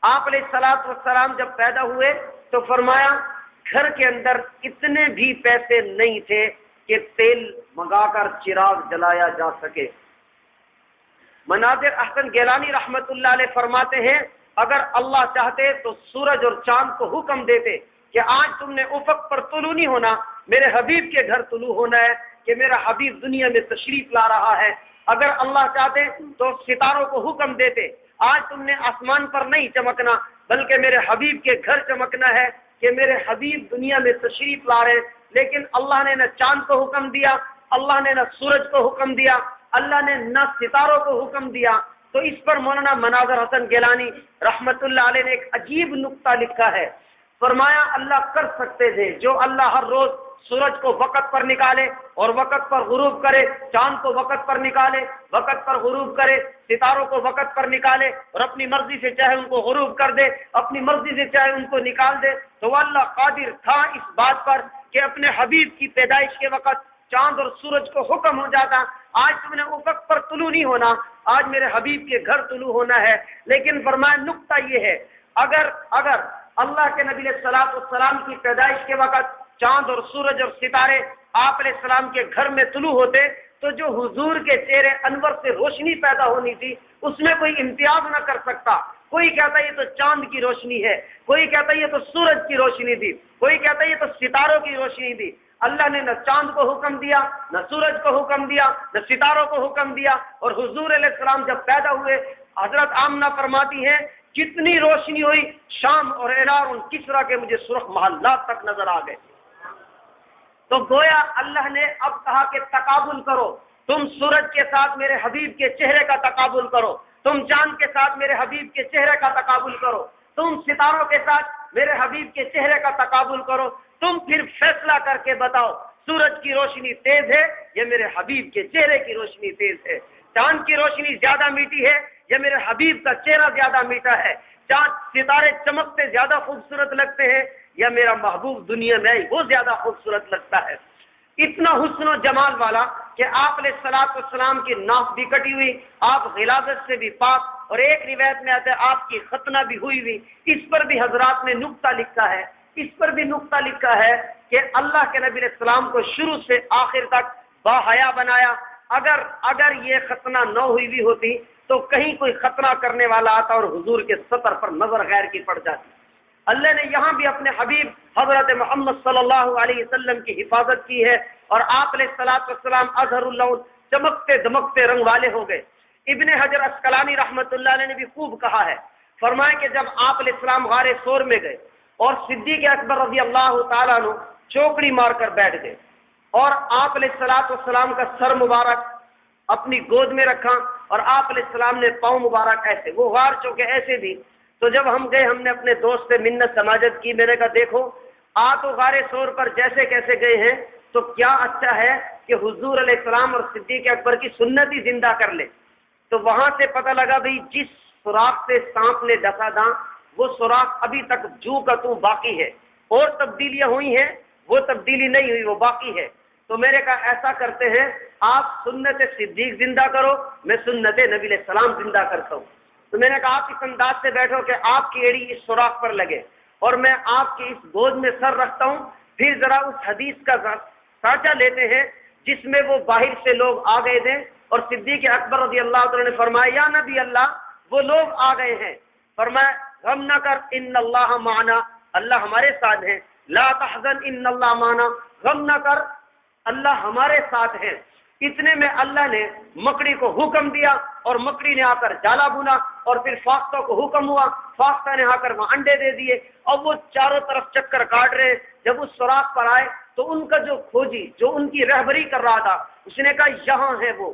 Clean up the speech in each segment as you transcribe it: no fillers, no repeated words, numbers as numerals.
آپ علیہ الصلوۃ والسلام جب پیدا ہوئے تو فرمایا گھر کے اندر اتنے بھی پیسے نہیں تھے کہ تیل منگا کر چراغ جلایا جا سکے۔ مناظر احسن گیلانی رحمت اللہ علیہ فرماتے ہیں اگر اللہ چاہتے تو سورج اور چاند کو حکم دیتے کہ آج تم نے افق پر طلوع نہیں ہونا، میرے حبیب کے گھر طلوع ہونا ہے کہ میرا حبیب دنیا میں تشریف لا رہا ہے۔ اگر اللہ چاہتے تو ستاروں کو حکم دیتے آج تم نے آسمان پر نہیں چمکنا بلکہ میرے حبیب کے گھر چمکنا ہے کہ میرے حبیب دنیا میں تشریف لا رہے، لیکن اللہ نے نہ چاند کو حکم دیا، اللہ نے نہ سورج کو حکم دیا، اللہ نے نہ ستاروں کو حکم دیا۔ تو اس پر مولانا مناظر حسن گیلانی رحمت اللہ علیہ نے ایک عجیب نقطہ لکھا ہے، فرمایا اللہ کر سکتے تھے جو اللہ ہر روز سورج کو وقت پر نکالے اور وقت پر غروب کرے، چاند کو وقت پر نکالے، وقت پر غروب کرے، ستاروں کو وقت پر نکالے اور اپنی مرضی سے چاہے ان کو غروب کر دے، اپنی مرضی سے چاہے ان کو نکال دے، تو اللہ قادر تھا اس بات پر کہ اپنے حبیب کی پیدائش کے وقت چاند اور سورج کو حکم ہو جاتا آج تم نے افق پر طلوع نہیں ہونا، آج میرے حبیب کے گھر طلوع ہونا ہے۔ لیکن فرمایا نقطہ یہ ہے اگر اللہ کے نبی علیہ الصلوۃ والسلام کی پیدائش کے وقت چاند اور سورج اور ستارے آپ علیہ السلام کے گھر میں طلوع ہوتے تو جو حضور کے چہرے انور سے روشنی پیدا ہونی تھی اس میں کوئی امتیاز نہ کر سکتا۔ کوئی کہتا یہ تو چاند کی روشنی ہے، کوئی کہتا یہ تو سورج کی روشنی تھی، کوئی کہتا یہ تو ستاروں کی روشنی تھی۔ اللہ نے نہ چاند کو حکم دیا، نہ سورج کو حکم دیا، نہ ستاروں کو حکم دیا، اور حضور علیہ السلام جب پیدا ہوئے حضرت آمنہ فرماتی ہیں جتنی روشنی ہوئی شام اور ایلار اور کسرا کے مجھے سرخ محلات تک نظر آ گئے۔ تو گویا اللہ نے اب کہا کہ تقابل کرو، تم سورج کے ساتھ میرے حبیب کے چہرے کا تقابل کرو، تم چاند کے ساتھ میرے حبیب کے چہرے کا تقابل کرو، تم ستاروں کے ساتھ میرے حبیب کے چہرے کا تقابل کرو، تم پھر فیصلہ کر کے بتاؤ سورج کی روشنی تیز ہے یا میرے حبیب کے چہرے کی روشنی تیز ہے، چاند کی روشنی زیادہ میٹھی ہے یا میرے حبیب کا چہرہ زیادہ میٹھا ہے، چاند ستارے چمکتے زیادہ خوبصورت لگتے ہیں یا میرا محبوب دنیا میں وہ زیادہ خوبصورت لگتا ہے۔ اتنا حسن و جمال والا کہ آپ علیہ الصلوۃ والسلام کی ناف بھی کٹی ہوئی، آپ غلاظت سے بھی پاک، اور ایک روایت میں آتا ہے آپ کی ختنہ بھی ہوئی ہوئی۔ اس پر بھی حضرات نے نقطہ لکھا ہے، اس پر بھی نقطہ لکھا ہے کہ اللہ کے نبی علیہ السلام کو شروع سے آخر تک باحیا بنایا۔ اگر یہ ختنہ نہ ہوئی بھی ہوتی تو کہیں کوئی ختنہ کرنے والا آتا اور حضور کے سطر پر نظر غیر کی پڑ جاتی۔ اللہ نے یہاں بھی اپنے حبیب حضرت محمد صلی اللہ علیہ وسلم کی حفاظت کی ہے، اور آپ علیہ الصلوۃ والسلام اظہر اللہ چمکتے دمکتے رنگ والے ہو گئے۔ ابن حجر اسقلانی رحمت اللہ علیہ نے بھی خوب کہا ہے، فرمایا کہ جب آپ علیہ السلام غار ثور میں گئے اور صدیق اکبر رضی اللہ تعالیٰ عنہ چوکڑی مار کر بیٹھ گئے اور آپ علیہ الصلوۃ والسلام کا سر مبارک اپنی گود میں رکھا اور آپ علیہ السلام نے پاؤں مبارک ایسے، وہ غار چونکہ ایسے تھی، تو جب ہم گئے ہم نے اپنے دوست سے منت سماجت کی، میں نے کہا دیکھو تو غار ثور پر جیسے کیسے گئے ہیں تو کیا اچھا ہے کہ حضور علیہ السلام اور صدیق اکبر کی سنت ہی زندہ کر لے۔ تو وہاں سے پتہ لگا بھئی جس سوراخ سے سانپ نے ڈسا تھا وہ سوراخ ابھی تک جو کا تو باقی ہے، اور تبدیلیاں ہوئی ہیں وہ تبدیلی نہیں ہوئی، وہ باقی ہے۔ تو میں نے کہا ایسا کرتے ہیں آپ سنت صدیق زندہ کرو، میں سنت نبی علیہ السلام زندہ کرتا ہوں۔ تو میں نے کہا آپ اس انداز سے بیٹھو کہ آپ کی ایڑی اس سوراخ پر لگے اور میں آپ کی اس گود میں سر رکھتا ہوں، پھر ذرا اس حدیث کا سانچہ لیتے ہیں جس میں وہ باہر سے لوگ آ گئے تھے اور صدیق اکبر رضی اللہ تعالیٰ نے فرمایا یا نبی اللہ وہ لوگ آ گئے ہیں، فرمایا غم نہ کر ان اللہ معنا، اللہ ہمارے ساتھ ہیں، لا تحزن ان اللہ معنا، غم نہ کر اللہ ہمارے ساتھ ہیں۔ اتنے میں اللہ نے مکڑی کو حکم دیا اور مکڑی نے آ کر جالا بنا، اور پھر فاختہ کو حکم ہوا، فاختہ نے آ کر وہاں انڈے دے دیے، اور وہ چاروں طرف چکر کاٹ رہے۔ جب اس سوراخ پر آئے تو ان کا جو کھوجی جو ان کی رہبری کر رہا تھا اس نے کہا یہاں ہے، وہ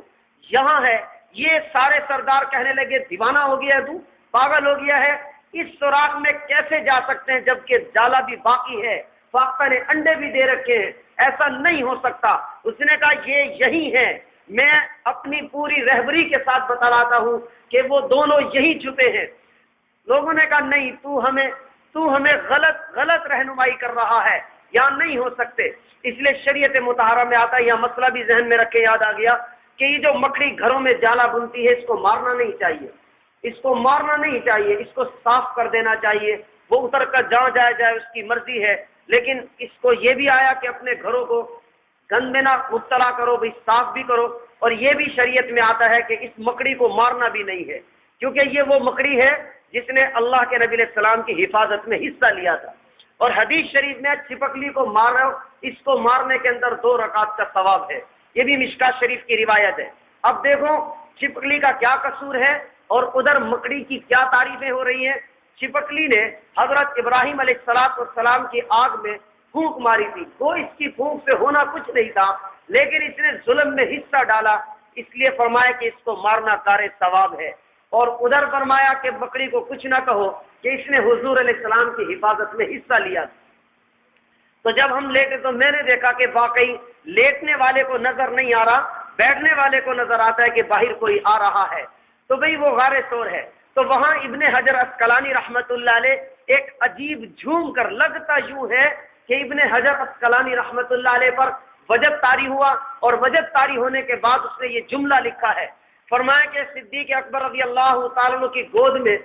یہاں ہے۔ یہ سارے سردار کہنے لگے دیوانہ ہو گیا ہے، تو پاگل ہو گیا ہے، اس سوراخ میں کیسے جا سکتے ہیں جبکہ جالا بھی باقی ہے، فاختہ نے انڈے بھی دے رکھے ہیں، ایسا نہیں ہو سکتا۔ اس نے کہا یہ یہی ہے، میں اپنی پوری رہبری کے ساتھ بتلاتا ہوں کہ وہ دونوں یہی چھپے ہیں۔ لوگوں نے کہا نہیں، تو ہمیں غلط رہنمائی کر رہا ہے، یا نہیں ہو سکتے۔ اس لیے شریعت مطہرہ میں آتا ہے، یہ مسئلہ بھی ذہن میں رکھے، یاد آ گیا کہ یہ جو مکڑی گھروں میں جالا بنتی ہے اس کو مارنا نہیں چاہیے، اس کو مارنا نہیں چاہیے، اس کو صاف کر دینا چاہیے، وہ اتر کر جہاں جائے اس کی مرضی ہے، لیکن اس کو یہ بھی آیا کہ اپنے گھروں کو گند میں نہ مبتلا کرو، بھائی صاف بھی کرو، اور یہ بھی شریعت میں آتا ہے کہ اس مکڑی کو مارنا بھی نہیں ہے، کیونکہ یہ وہ مکڑی ہے جس نے اللہ کے نبی علیہ السلام کی حفاظت میں حصہ لیا تھا۔ اور حدیث شریف میں چھپکلی کو مارو، اس کو مارنے کے اندر 2 رکعت کا ثواب ہے، یہ بھی مشکات شریف کی روایت ہے۔ اب دیکھو چھپکلی کا کیا قصور ہے اور ادھر مکڑی کی کیا تعریفیں ہو رہی ہیں۔ چھپکلی نے حضرت ابراہیم علیہ السلام کی آگ میں پھونک ماری تھی، وہ اس کی پھونک سے ہونا کچھ نہیں تھا، لیکن اس نے ظلم میں حصہ ڈالا، اس لیے فرمایا کہ اس کو مارنا کار ثواب ہے۔ اور ادھر فرمایا کہ مکڑی کو کچھ نہ کہو کہ اس نے حضور علیہ السلام کی حفاظت میں حصہ لیا۔ تو جب ہم لیٹے تو میں نے دیکھا کہ واقعی لیٹنے والے کو نظر نہیں آ رہا، بیٹھنے والے کو نظر آتا ہے کہ باہر کوئی آ رہا ہے، تو بھئی وہ غار ثور ہے۔ تو وہاں ابن حجر عسقلانی رحمت اللہ علیہ ایک عجیب جھوم کر، لگتا یوں ہے کہ ابن حجر عسقلانی رحمت اللہ علیہ پر وجد طاری ہوا، اور وجد طاری ہونے کے بعد اس نے یہ جملہ لکھا ہے، فرمایا کہ صدیق اکبر رضی اللہ تعالیٰ عنہ کی گود میں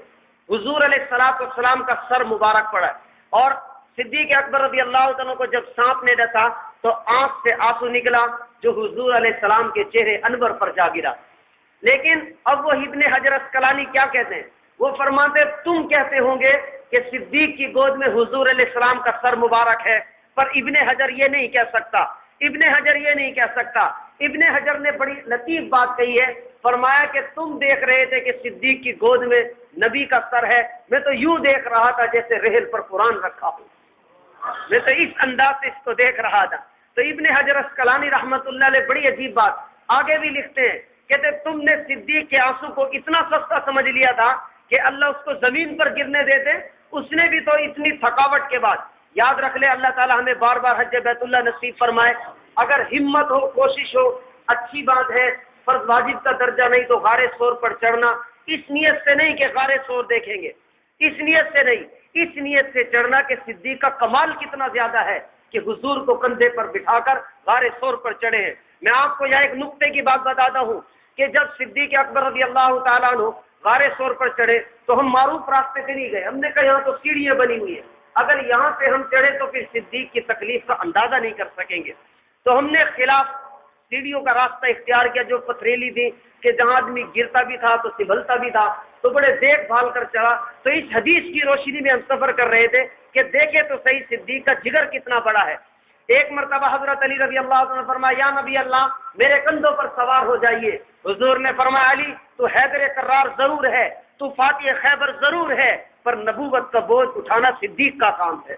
حضور علیہ السلام کا سر مبارک پڑا، اور صدیق اکبر رضی اللہ تعالیٰ کو جب سانپ نے ڈسا تو آنکھ سے آنسو نکلا جو حضور علیہ السلام کے چہرے انور پر جا گرا۔ لیکن اب وہ ابن حجر عسقلانی کیا کہتے ہیں، وہ فرماتے تم کہتے ہوں گے کہ صدیق کی گود میں حضور علیہ السلام کا سر مبارک ہے، پر ابن حجر یہ نہیں کہہ سکتا، ابن حجر یہ نہیں کہہ سکتا۔ ابن حجر نے بڑی لطیف بات کہی ہے، فرمایا کہ تم دیکھ رہے تھے کہ صدیق کی گود میں نبی کا سر ہے، میں تو یوں دیکھ رہا تھا جیسے رحل پر قرآن رکھا ہو، میں تو اس انداز سے اس کو دیکھ رہا تھا۔ تو ابن حجر عسقلانی رحمت اللہ علیہ بڑی عجیب بات آگے بھی لکھتے ہیں، کہتے تم نے صدیق کے آنسو کو اتنا سستا سمجھ لیا تھا کہ اللہ اس کو زمین پر گرنے دیتے، اس نے بھی تو اتنی تھکاوٹ کے بعد، یاد رکھ لے اللہ تعالیٰ ہمیں بار بار حج بیت اللہ نصیب فرمائے، اگر ہمت ہو کوشش ہو اچھی بات ہے، فرض واجب کا درجہ نہیں تو غار ثور پر چڑھنا، اس نیت سے نہیں کہ غار ثور دیکھیں گے، اس نیت سے نہیں، اس نیت سے چڑھنا کہ صدیق کا کمال کتنا زیادہ ہے کہ حضور کو کندھے پر بٹھا کر غار ثور پر چڑھے ہیں۔ میں آپ کو یہاں ایک نقطے کی بات بتاتا ہوں کہ جب صدیق اکبر رضی اللہ تعالیٰ عنہ غار ثور پر چڑھے تو ہم معروف راستے سے نہیں گئے، ہم نے کہا یہاں تو سیڑھیاں بنی ہوئی ہیں، اگر یہاں سے ہم چڑھے تو پھر صدیق کی تکلیف کا اندازہ نہیں کر سکیں گے، تو ہم نے خلاف سیڑھیوں کا راستہ اختیار کیا جو پتھریلی تھی کہ جہاں آدمی گرتا بھی تھا تو سنبھلتا بھی تھا، تو بڑے دیکھ بھال کر چلا۔ تو اس حدیث کی روشنی میں ہم سفر کر رہے تھے کہ دیکھے تو صحیح صدیق کا جگر کتنا بڑا ہے۔ ایک مرتبہ حضرت علی رضی اللہ عنہ نے فرمایا یا نبی اللہ میرے کندھوں پر سوار ہو جائیے، حضور نے فرمایا علی تو حیدر کرار ضرور ہے، تو فاتح خیبر ضرور ہے، پر نبوت کا بوجھ اٹھانا صدیق کا کام ہے۔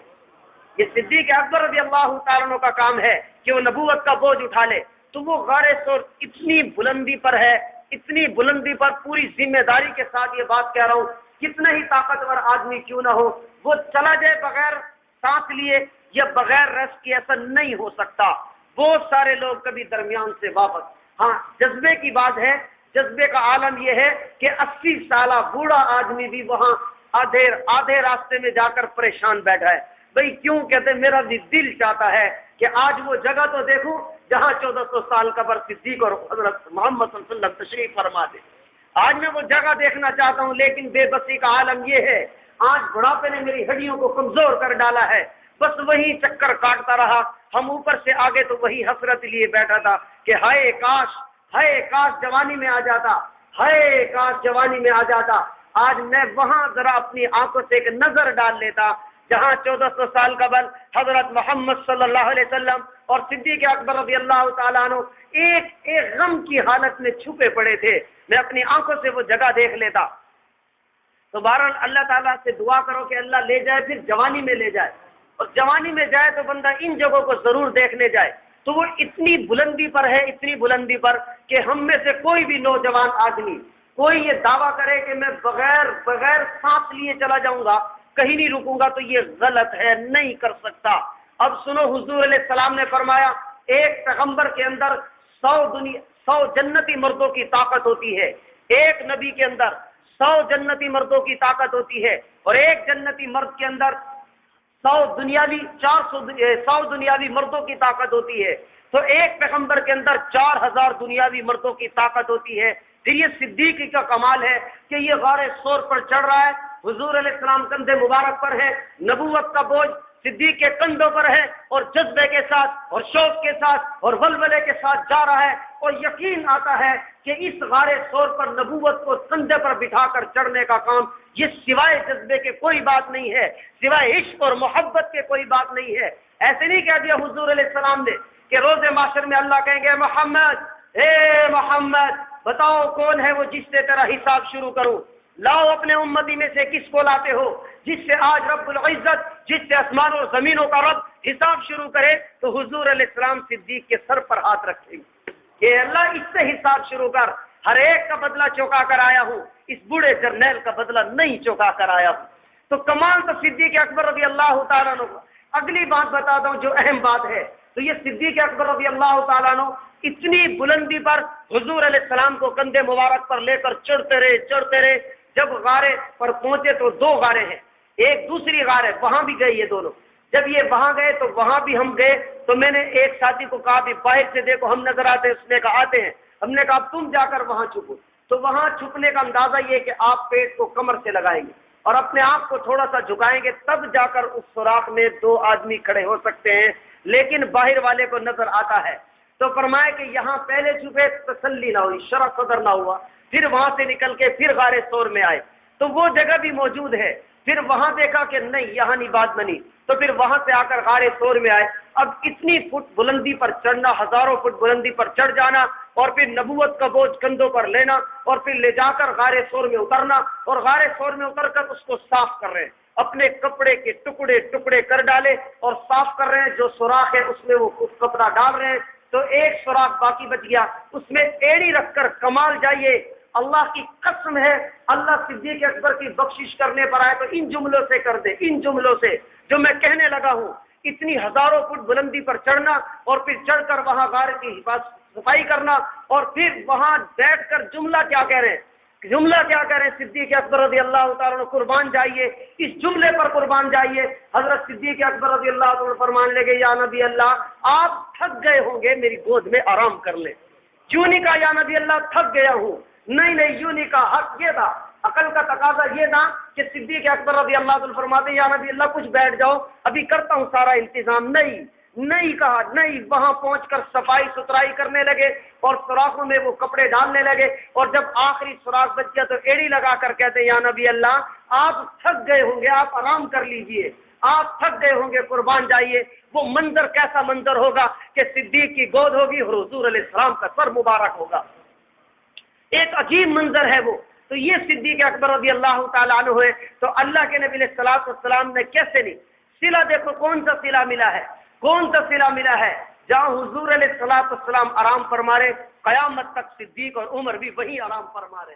یہ صدیق اکبر رضی اللہ تعالیٰ عنہ کا کام ہے کہ وہ نبوت کا بوجھ اٹھا لے۔ تو وہ غار ثور اتنی بلندی پر ہے، اتنی بلندی پر، پوری ذمہ داری کے ساتھ یہ بات کہہ رہا ہوں، کتنا ہی طاقتور آدمی کیوں نہ ہو، وہ چلا جائے بغیر سانس لیے یا بغیر ریسٹ کی، ایسا نہیں ہو سکتا۔ بہت سارے لوگ کبھی درمیان سے واپس، ہاں جذبے کی بات ہے، جذبے کا عالم یہ ہے کہ 80 سالہ بوڑھا آدمی بھی وہاں آدھے راستے میں جا کر پریشان بیٹھا ہے۔ بھئی کیوں؟ کہتے میرا بھی دل چاہتا ہے کہ آج وہ جگہ تو دیکھوں جہاں 1400 سال قبر صدیق اور حضرت محمد صلی اللہ علیہ وسلم تشریف فرما دے۔ آج میں وہ جگہ دیکھنا چاہتا ہوں، لیکن بے بسی کا عالم یہ ہے، آج بڑھاپے نے میری ہڈیوں کو کمزور کر ڈالا ہے، بس وہی چکر کاٹتا رہا، ہم اوپر سے آگے تو وہی حسرت لیے بیٹھا تھا کہ ہائے کاش جوانی میں آ جاتا، ہائے کاش جوانی میں آ جاتا، آج میں وہاں ذرا اپنی آنکھوں سے ایک نظر ڈال لیتا جہاں 1400 سال قبل حضرت محمد صلی اللہ علیہ وسلم اور صدیق اکبر رضی اللہ تعالیٰ عنہ ایک غم کی حالت میں چھپے پڑے تھے، میں اپنی آنکھوں سے وہ جگہ دیکھ لیتا۔ تو بہرحال اللہ تعالیٰ سے دعا کرو کہ اللہ لے جائے، پھر جوانی میں لے جائے، اور جوانی میں جائے تو بندہ ان جگہوں کو ضرور دیکھنے جائے۔ تو وہ اتنی بلندی پر ہے، اتنی بلندی پر کہ ہم میں سے کوئی بھی نوجوان آدمی کوئی یہ دعویٰ کرے کہ میں بغیر سانس لیے چلا جاؤں گا، کہیں نہیں رکوں گا، تو یہ غلط ہے، نہیں کر سکتا۔ اب سنو، حضور علیہ السلام نے فرمایا ایک پیغمبر کے اندر 100 جنتی مردوں کی طاقت ہوتی ہے، ایک نبی کے اندر 100 جنتی مردوں کی طاقت ہوتی ہے، اور ایک جنتی مرد کے اندر 100 دنیاوی مردوں کی طاقت ہوتی ہے۔ تو ایک پیغمبر کے اندر 4000 دنیاوی مردوں کی طاقت ہوتی ہے، پھر یہ صدیقی کا کمال ہے کہ یہ غار ثور پر چڑھ رہا ہے، حضور علیہ السلام کندھے مبارک پر ہے، نبوت کا بوجھ صدیق کے کندھوں پر ہے، اور جذبے کے ساتھ اور شوق کے ساتھ اور ولولے کے ساتھ جا رہا ہے، اور یقین آتا ہے کہ اس غار ثور پر نبوت کو کندھے پر بٹھا کر چڑھنے کا کام یہ سوائے جذبے کے کوئی بات نہیں ہے، سوائے عشق اور محبت کے کوئی بات نہیں ہے۔ ایسے نہیں کہہ دیا حضور علیہ السلام نے کہ روز محشر میں اللہ کہیں گے محمد، اے محمد بتاؤ کون ہے وہ جس سے تیرا حساب شروع کروں، لاؤ اپنے امتی میں سے کس کو لاتے ہو جس سے آج رب العزت، جس سے آسمان اور زمینوں کا رب حساب شروع کرے، تو حضور علیہ السلام صدیق کے سر پر ہاتھ رکھیں گے کہ اللہ اس سے حساب شروع کر، ہر ایک کا بدلہ چوکا کر آیا ہوں، اس بوڑھے جرنیل کا بدلہ نہیں چوکا کر آیا ہوں۔ تو کمال تو صدیق اکبر رضی اللہ تعالیٰ عنہ۔ اگلی بات بتاتا ہوں جو اہم بات ہے، تو یہ صدیق اکبر رضی اللہ تعالیٰ عنہ اتنی بلندی پر حضور علیہ السلام کو کندھے مبارک پر لے کر چڑھتے رہے۔ جب غارے پر پہنچے تو دو غاریں ہیں، ایک دوسری غار ہے، وہاں بھی گئے یہ دونوں۔ جب یہ وہاں گئے تو وہاں بھی ہم گئے، تو میں نے ایک ساتھی کو کہا بھی باہر سے دیکھو ہم نظر آتے ہیں، اس نے کہا آتے ہیں۔ ہم نے کہا تم جا کر وہاں چھپو، تو وہاں چھپنے کا اندازہ یہ کہ آپ پیٹ کو کمر سے لگائیں گے اور اپنے آپ کو تھوڑا سا جھکائیں گے، تب جا کر اس سوراخ میں دو آدمی کھڑے ہو سکتے ہیں، لیکن باہر والے کو نظر آتا ہے۔ تو فرمایا کہ یہاں پہلے چھپے، تسلی نہ ہوئی، شرح صدر نہ ہوا، پھر وہاں سے نکل کے پھر غار ثور میں آئے تو وہ جگہ بھی موجود ہے، پھر وہاں دیکھا کہ نہیں یہاں نہیں بات بنی، تو پھر وہاں سے آ کر غار ثور میں آئے۔ اب اتنی فٹ بلندی پر چڑھنا، ہزاروں فٹ بلندی پر چڑھ جانا، اور پھر نبوت کا بوجھ کندھوں پر لینا، اور پھر لے جا کر غار ثور میں اترنا، اور غار ثور میں اتر کر اس کو صاف کر رہے ہیں، اپنے کپڑے کے ٹکڑے ٹکڑے کر ڈالے اور صاف کر رہے ہیں، جو سوراخ ہے اس میں وہ کپڑا ڈال رہے ہیں، تو ایک سوراخ باقی بچ گیا، اس میں ایڑی رکھ کر کمال جائیے، اللہ کی قسم ہے اللہ صدیق اکبر کی بخشش کرنے پر آئے تو ان جملوں سے کر دے، ان جملوں سے جو میں کہنے لگا ہوں، اتنی ہزاروں فٹ بلندی پر چڑھنا اور پھر چڑھ کر وہاں غار کی حفاظت صفائی کرنا، اور پھر وہاں بیٹھ کر جملہ کیا کہہ رہے ہیں، صدیق اکبر رضی اللہ تعالیٰ عنہ قربان جائیے، اس جملے پر قربان جائیے۔ حضرت صدیق اکبر رضی اللہ تعالیٰ عنہ فرمان لگے یا نبی اللہ آپ تھک گئے ہوں گے، میری گود میں آرام کر لیں۔ کیوں نہیں کہا یا نبی اللہ تھک گیا ہوں، نہیں یوں نہیں کہا، حق یہ تھا، عقل کا تقاضا یہ تھا کہ صدیق اکبر رضی اللہ عنہ فرماتے یا نبی اللہ کچھ بیٹھ جاؤ، ابھی کرتا ہوں سارا انتظام۔ نہیں کہا، نہیں، وہاں پہنچ کر صفائی ستھرائی کرنے لگے اور سوراخوں میں وہ کپڑے ڈالنے لگے، اور جب آخری سوراخ بچ گیا تو ایڑی لگا کر کہتے یا نبی اللہ آپ تھک گئے ہوں گے، آپ آرام کر لیجئے، آپ تھک گئے ہوں گے، قربان جائیے۔ وہ منظر کیسا منظر ہوگا کہ صدیق کی گود ہوگی اور حضور علیہ السلام کا سر مبارک ہوگا، ایک عجیب منظر ہے وہ۔ تو یہ صدیق اکبر رضی اللہ تعالیٰ عنہ ہے، تو اللہ کے نبی علیہ السلام نے کیسے نہیں صلہ، دیکھو کون سا صلہ ملا ہے، کون سا صلہ ملا ہے، جہاں حضور علیہ السلام آرام فرما رہے، قیامت تک صدیق اور عمر بھی وہی آرام فرما رہے۔